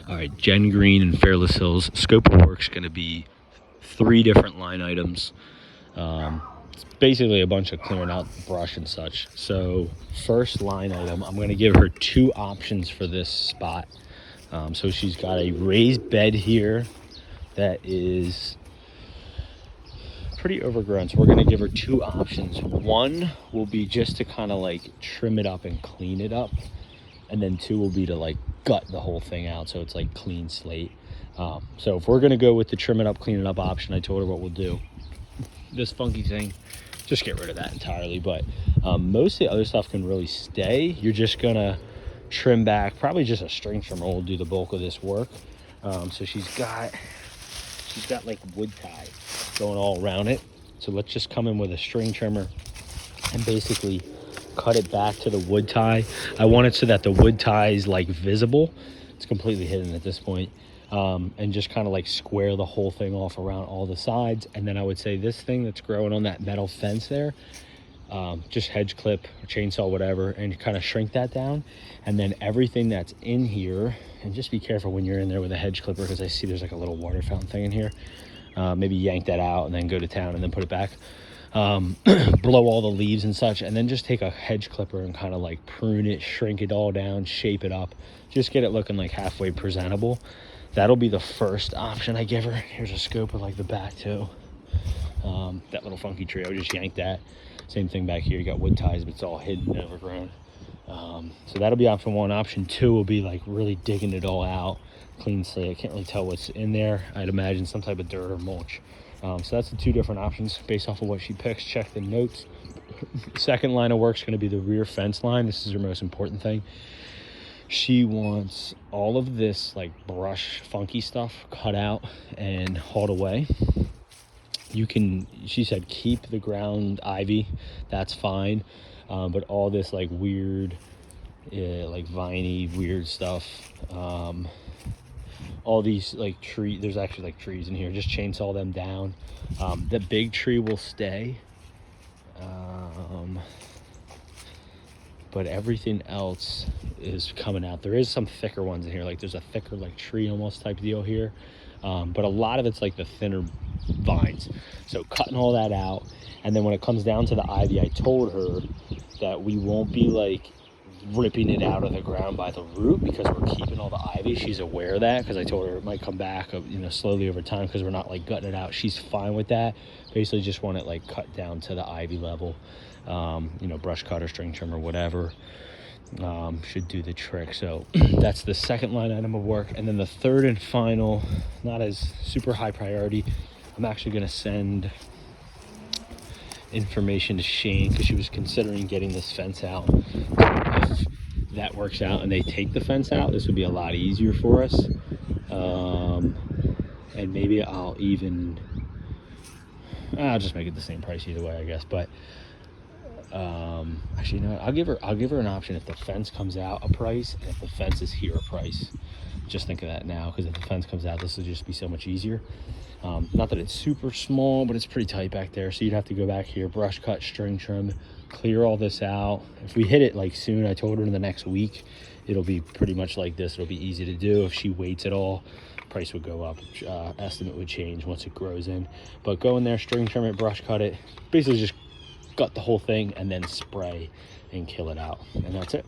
All right, Jen Green and Fairless Hills. Scope of work's going to be 3 different line items. It's basically a bunch of clearing out brush and such. So first line item, I'm going to give her 2 options for this spot. So she's got a raised bed here that is pretty overgrown. So we're going to give her 2 options. One will be just to kind of like trim it up and clean it up. And then 2 will be to like gut the whole thing out so it's like clean slate. So if we're going to go with the trim it up, clean it up option, I told her what we'll do. This funky thing, just get rid of that entirely. But most of the other stuff can really stay. You're just going to trim back. Probably just a string trimmer will do the bulk of this work. So she's got like wood tie going all around it. So let's just come in with a string trimmer and basically cut it back to the wood tie. I want it so that the wood tie is like visible. It's completely hidden at this point. And just kind of like square the whole thing off around all the sides. And then I would say this thing that's growing on that metal fence there, just hedge clip or chainsaw, whatever, and kind of shrink that down. And then everything that's in here, and just be careful when you're in there with a hedge clipper, because I see there's like a little water fountain thing in here. Maybe yank that out and then go to town and then put it back. Blow all the leaves and such, and then just take a hedge clipper and kind of like prune it, shrink it all down, shape it up, just get it looking like halfway presentable. That'll be the first option I give her. Here's a scope of like the back too. That little funky tree, I would just yank that. Same thing back here, you got wood ties, but it's all hidden and overgrown. So that'll be option 1. Option 2 will be like really digging it all out, clean slate. I can't really tell what's in there. I'd imagine some type of dirt or mulch. So that's the 2 different options based off of what she picks. Check the notes. Second line of work is going to be the rear fence line. This is her most important thing. She wants all of this like brush funky stuff cut out and hauled away. You can, she said, keep the ground ivy, that's fine, but all this like weird like viney weird stuff, all these like tree, there's actually like trees in here, just chainsaw them down. The big tree will stay, but everything else is coming out. There is some thicker ones in here, like there's a thicker like tree almost type deal here, but a lot of it's like the thinner vines. So cutting all that out, and then when it comes down to the ivy, I told her that we won't be like ripping it out of the ground by the root because we're keeping all the ivy. She's aware of that because I told her it might come back, you know, slowly over time because we're not like gutting it out. She's fine with that. Basically just want it like cut down to the ivy level. You know, brush cutter, string trimmer, whatever, should do the trick. So that's the second line item of work. And then the third and final, not as super high priority, I'm actually going to send information to Shane because she was considering getting this fence out. If that works out and they take the fence out, this would be a lot easier for us. And maybe I'll just make it the same price either way, I guess. But actually, you know what? I'll give her an option. If the fence comes out, a price, and if the fence is here, a price. Just think of that now, because if the fence comes out, this will just be so much easier. Not that it's super small, but it's pretty tight back there, so you'd have to go back here, brush cut, string trim, clear all this out. If we hit it like soon, I told her in the next week, it'll be pretty much like this. It'll be easy to do. If she waits at all, price would go up, estimate would change once it grows in. But go in there, string trim it, brush cut it, basically just gut the whole thing and then spray and kill it out, and that's it.